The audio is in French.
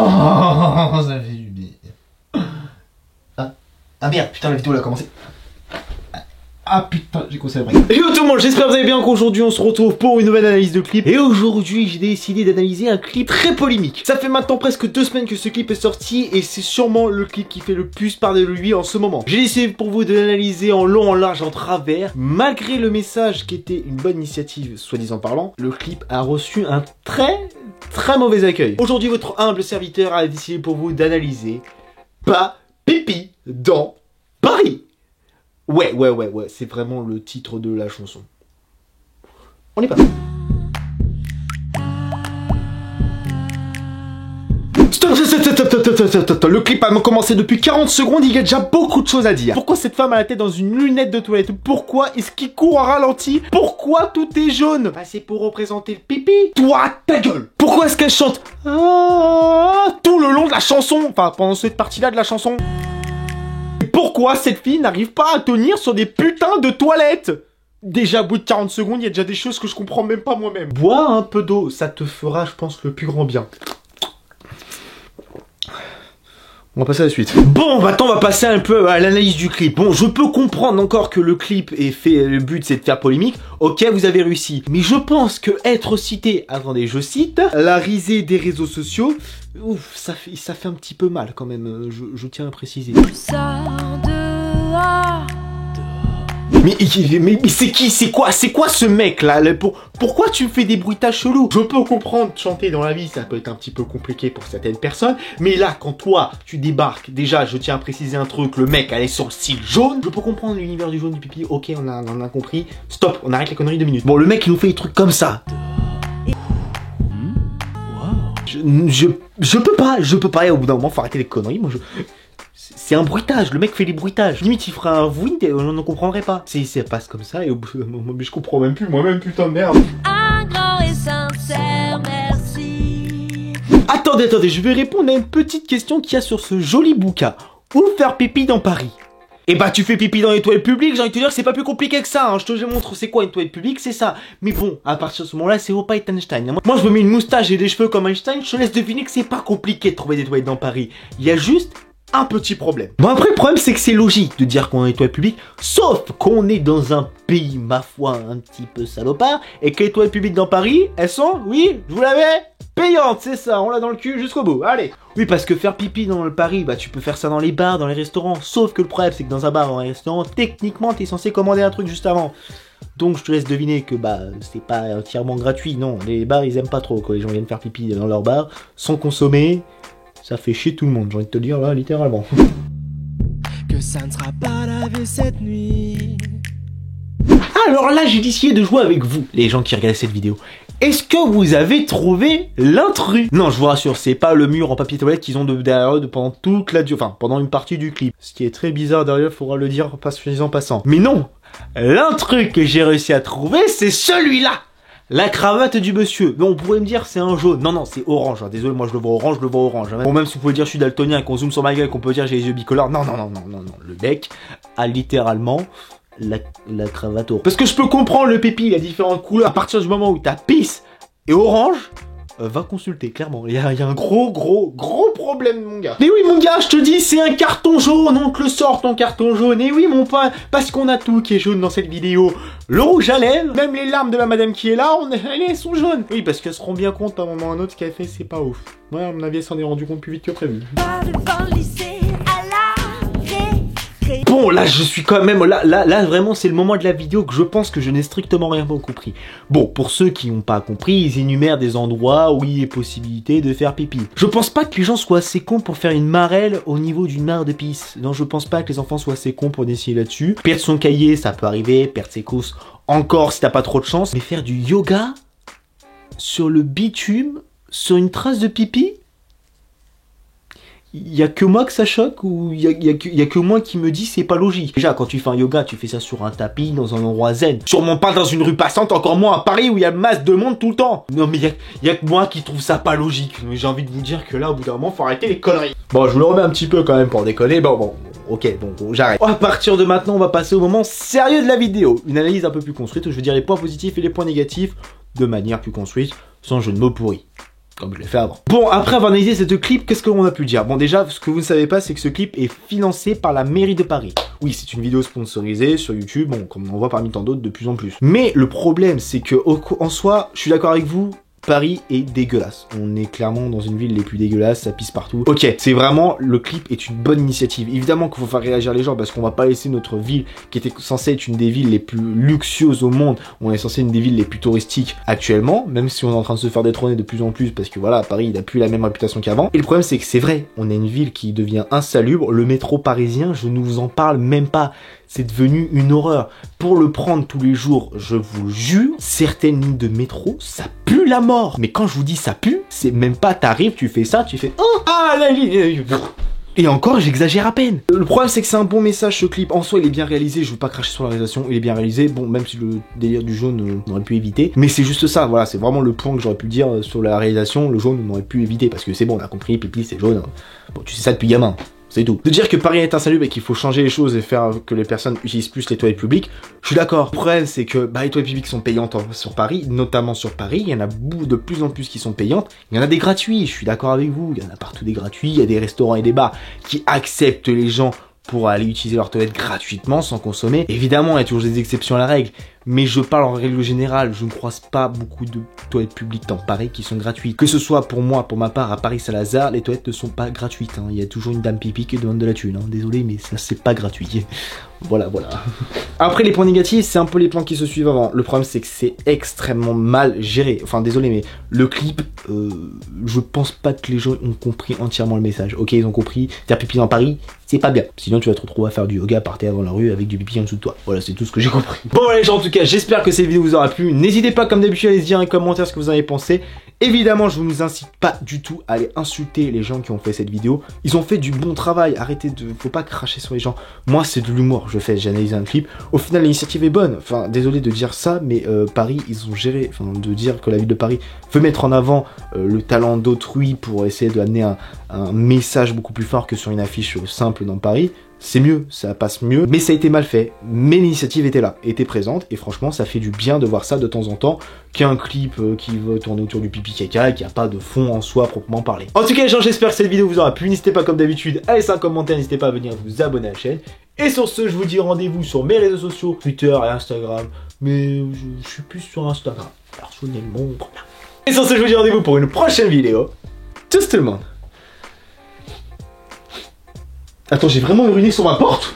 Ça fait du bien. Ah merde, putain, la vidéo elle a commencé. Ah putain, j'ai commencé à briller. Yo tout le monde, j'espère que vous allez bien, qu'aujourd'hui on se retrouve pour une nouvelle analyse de clip. Et aujourd'hui j'ai décidé d'analyser un clip très polémique. Ça fait maintenant presque 2 semaines que ce clip est sorti et c'est sûrement le clip qui fait le plus parler de lui en ce moment. J'ai décidé pour vous de l'analyser en long, en large, en travers. Malgré le message qui était une bonne initiative, soi-disant parlant, le clip a reçu un très mauvais accueil. Aujourd'hui votre humble serviteur a décidé pour vous d'analyser Pas pipi dans Paris. Ouais, c'est vraiment le titre de la chanson. On est pas. Stop. Le clip a commencé depuis 40 secondes, il y a déjà beaucoup de choses à dire. Pourquoi cette femme a la tête dans une lunette de toilette? Pourquoi est-ce qu'il court à ralenti? Pourquoi tout est jaune? Bah c'est pour représenter le pipi. Toi, ta gueule. Pourquoi est-ce qu'elle chante tout le long de la chanson? Enfin, pendant cette partie-là de la chanson. Pourquoi cette fille n'arrive pas à tenir sur des putains de toilettes? Déjà, au bout de 40 secondes, il y a déjà des choses que je comprends même pas moi-même. Bois un peu d'eau, ça te fera, je pense, le plus grand bien. On va passer à la suite. Bon, maintenant on va passer un peu à l'analyse du clip. Bon, je peux comprendre encore que le clip est fait, le but c'est de faire polémique. Ok, vous avez réussi. Mais je pense que être cité, attendez, je cite, la risée des réseaux sociaux, ouf, ça fait un petit peu mal quand même, je tiens à préciser. Mais c'est qui? C'est quoi ce mec là? Pourquoi tu me fais des bruitages chelous? Je peux comprendre, chanter dans la vie ça peut être un petit peu compliqué pour certaines personnes, mais là quand toi tu débarques, déjà je tiens à préciser un truc, le mec allait sur le style jaune, je peux comprendre l'univers du jaune du pipi, ok on a compris, stop, on arrête les conneries 2 minutes. Bon le mec il nous fait des trucs comme ça. Je peux pas, et au bout d'un moment faut arrêter les conneries, moi c'est un bruitage, le mec fait les bruitages. Limite il fera un bruit et on ne comprendrait pas. Ça passe comme ça et au bout d'un moment, mais je comprends même plus moi-même, putain de merde. Un grand et sincère merci. Attendez, je vais répondre à une petite question qu'il y a sur ce joli bouquin. Où faire pipi dans Paris? Eh bah tu fais pipi dans les toilettes publiques, j'ai envie de te dire que c'est pas plus compliqué que ça, hein. Je te montre c'est quoi une toilette publique, c'est ça. Mais bon, à partir de ce moment-là, c'est faut pas être Einstein. Moi je me mets une moustache et des cheveux comme Einstein, je te laisse deviner que c'est pas compliqué de trouver des toilettes dans Paris. Il y a juste un petit problème. Bon après le problème c'est que c'est logique de dire qu'on est dans les toilettes publiques, sauf qu'on est dans un pays, ma foi, un petit peu salopard, et que les toilettes publiques dans Paris, elles sont, oui, je vous l'avais, payantes, c'est ça, on l'a dans le cul jusqu'au bout, allez. Oui parce que faire pipi dans le Paris, bah tu peux faire ça dans les bars, dans les restaurants, sauf que le problème c'est que dans un bar, dans un restaurant, techniquement t'es censé commander un truc juste avant. Donc je te laisse deviner que bah c'est pas entièrement gratuit, non, les bars ils aiment pas trop quand les gens viennent faire pipi dans leur bar, sans consommer. Ça fait chier tout le monde, j'ai envie de te dire là, littéralement. Que ça ne sera pas lavé cette nuit. Alors là, j'ai décidé de jouer avec vous, les gens qui regardent cette vidéo. Est-ce que vous avez trouvé l'intrus? Non, je vous rassure, c'est pas le mur en papier toilette qu'ils ont derrière eux pendant toute la durée, enfin, pendant une partie du clip. Ce qui est très bizarre derrière, faudra le dire en passant. Mais non, l'intrus que j'ai réussi à trouver, c'est celui-là. La cravate du monsieur. Bon, on pourrait me dire c'est un jaune. Non, c'est orange. Hein. Désolé, moi je le vois orange, Bon, même si vous pouvez dire je suis daltonien et qu'on zoome sur ma gueule, qu'on peut dire j'ai les yeux bicolores. Non. Le mec a littéralement la cravate orange. Parce que je peux comprendre le pipi, il a différentes couleurs. À partir du moment où t'as pisse et orange, va consulter, clairement. Il y a un gros problème, mon gars. Mais oui, mon gars, je te dis, c'est un carton jaune. On te le sort, ton carton jaune. Et oui, mon pote, parce qu'on a tout qui est jaune dans cette vidéo. Le rouge à lèvres, même les larmes de la madame qui est là, elles sont jaunes. Oui, parce qu'elles se rendent bien compte à un moment ou à un autre ce qu'elle fait, c'est pas ouf. Ouais, à mon avis, elle s'en est rendu compte plus vite que prévu. Bon, là, je suis quand même... Là, vraiment, c'est le moment de la vidéo que je pense que je n'ai strictement rien compris. Bon, pour ceux qui n'ont pas compris, ils énumèrent des endroits où il y a possibilité de faire pipi. Je pense pas que les gens soient assez cons pour faire une marelle au niveau d'une mare de pisse. Non, je pense pas que les enfants soient assez cons pour essayer là-dessus. Perdre son cahier, ça peut arriver. Perdre ses courses, encore si t'as pas trop de chance. Mais faire du yoga sur le bitume, sur une trace de pipi? Il y a que moi que ça choque ou il y a que moi qui me dit c'est pas logique. Déjà quand tu fais un yoga, tu fais ça sur un tapis, dans un endroit zen. Sûrement pas dans une rue passante, encore moins à Paris où il y a masse de monde tout le temps. Non mais il y a que moi qui trouve ça pas logique. Mais j'ai envie de vous dire que là au bout d'un moment faut arrêter les conneries. Bon je vous le remets un petit peu quand même pour déconner. Bon, ok, bon j'arrête. À partir de maintenant on va passer au moment sérieux de la vidéo. Une analyse un peu plus construite où je vais dire les points positifs et les points négatifs de manière plus construite, sans jeu de mots pourris. comme je l'ai fait avant. Bon, après avoir analysé cette clip, qu'est-ce qu'on a pu dire? Bon, déjà, ce que vous ne savez pas, c'est que ce clip est financé par la mairie de Paris. Oui, c'est une vidéo sponsorisée sur YouTube, bon, comme on en voit parmi tant d'autres de plus en plus. Mais le problème, c'est que, en soi, je suis d'accord avec vous, Paris est dégueulasse. On est clairement dans une ville les plus dégueulasses, ça pisse partout. Ok, c'est vraiment, le clip est une bonne initiative. Évidemment qu'il faut faire réagir les gens parce qu'on va pas laisser notre ville, qui était censée être une des villes les plus luxueuses au monde, on est censé être une des villes les plus touristiques actuellement, même si on est en train de se faire détrôner de plus en plus parce que voilà, Paris, il a plus la même réputation qu'avant. Et le problème, c'est que c'est vrai, on est une ville qui devient insalubre. Le métro parisien, je ne vous en parle même pas. C'est devenu une horreur. Pour le prendre tous les jours, je vous jure, certaines lignes de métro, ça pue la mort. Mais quand je vous dis ça pue, c'est même pas t'arrives, tu fais ça, tu fais oh, ah la ligne. Et encore, j'exagère à peine. Le problème, c'est que c'est un bon message, ce clip. En soi, il est bien réalisé. Je veux pas cracher sur la réalisation. Il est bien réalisé. Bon, même si le délire du jaune, on aurait pu éviter. Mais c'est juste ça. Voilà, c'est vraiment le point que j'aurais pu dire sur la réalisation. Le jaune, on aurait pu éviter. Parce que c'est bon, on a compris. Pipi, c'est jaune. Bon, tu sais ça depuis gamin. C'est tout. De dire que Paris est insalubre et qu'il faut changer les choses et faire que les personnes utilisent plus les toilettes publiques, je suis d'accord. Le problème, c'est que les toilettes publiques sont payantes sur Paris, notamment sur Paris. Il y en a de plus en plus qui sont payantes. Il y en a des gratuits, je suis d'accord avec vous. Il y en a partout des gratuits. Il y a des restaurants et des bars qui acceptent les gens pour aller utiliser leurs toilettes gratuitement, sans consommer. Évidemment, il y a toujours des exceptions à la règle. Mais je parle en règle générale, je ne croise pas beaucoup de toilettes publiques dans Paris qui sont gratuites. Que ce soit pour moi, pour ma part, à Paris-Saint-Lazare, les toilettes ne sont pas gratuites. Hein. Il y a toujours une dame pipi qui demande de la thune. Hein. Désolé, mais ça, c'est pas gratuit. Voilà, voilà. Après, les points négatifs, c'est un peu les plans qui se suivent avant. Le problème, c'est que c'est extrêmement mal géré. Enfin, désolé, mais le clip, je pense pas que les gens ont compris entièrement le message. Ok, ils ont compris, faire pipi dans Paris, c'est pas bien. Sinon, tu vas te retrouver à faire du yoga par terre dans la rue avec du pipi en dessous de toi. Voilà, c'est tout ce que j'ai compris. Bon, les gens, en tout cas, j'espère que cette vidéo vous aura plu. N'hésitez pas, comme d'habitude, à laisser dire un commentaire ce que vous en avez pensé. Évidemment, je ne vous incite pas du tout à aller insulter les gens qui ont fait cette vidéo. Ils ont fait du bon travail. Arrêtez de... Faut pas cracher sur les gens. Moi, c'est de l'humour. J'analyse un clip. Au final, l'initiative est bonne. Enfin, désolé de dire ça, mais Paris, ils ont géré. Enfin, de dire que la ville de Paris veut mettre en avant le talent d'autrui pour essayer d'amener un message beaucoup plus fort que sur une affiche simple dans Paris. C'est mieux, ça passe mieux, mais ça a été mal fait. Mais l'initiative était là, était présente, et franchement, ça fait du bien de voir ça de temps en temps, qu'un clip qui veut tourner autour du pipi caca et qui a pas de fond en soi proprement parlé. En tout cas, les gens, j'espère que cette vidéo vous aura plu. N'hésitez pas, comme d'habitude, à laisser un commentaire, n'hésitez pas à venir vous abonner à la chaîne. Et sur ce, je vous dis rendez-vous sur mes réseaux sociaux, Twitter et Instagram, mais je suis plus sur Instagram, personnellement. Et sur ce, je vous dis rendez-vous pour une prochaine vidéo. Tchuss tout le monde. Attends, j'ai vraiment uriné sur ma porte?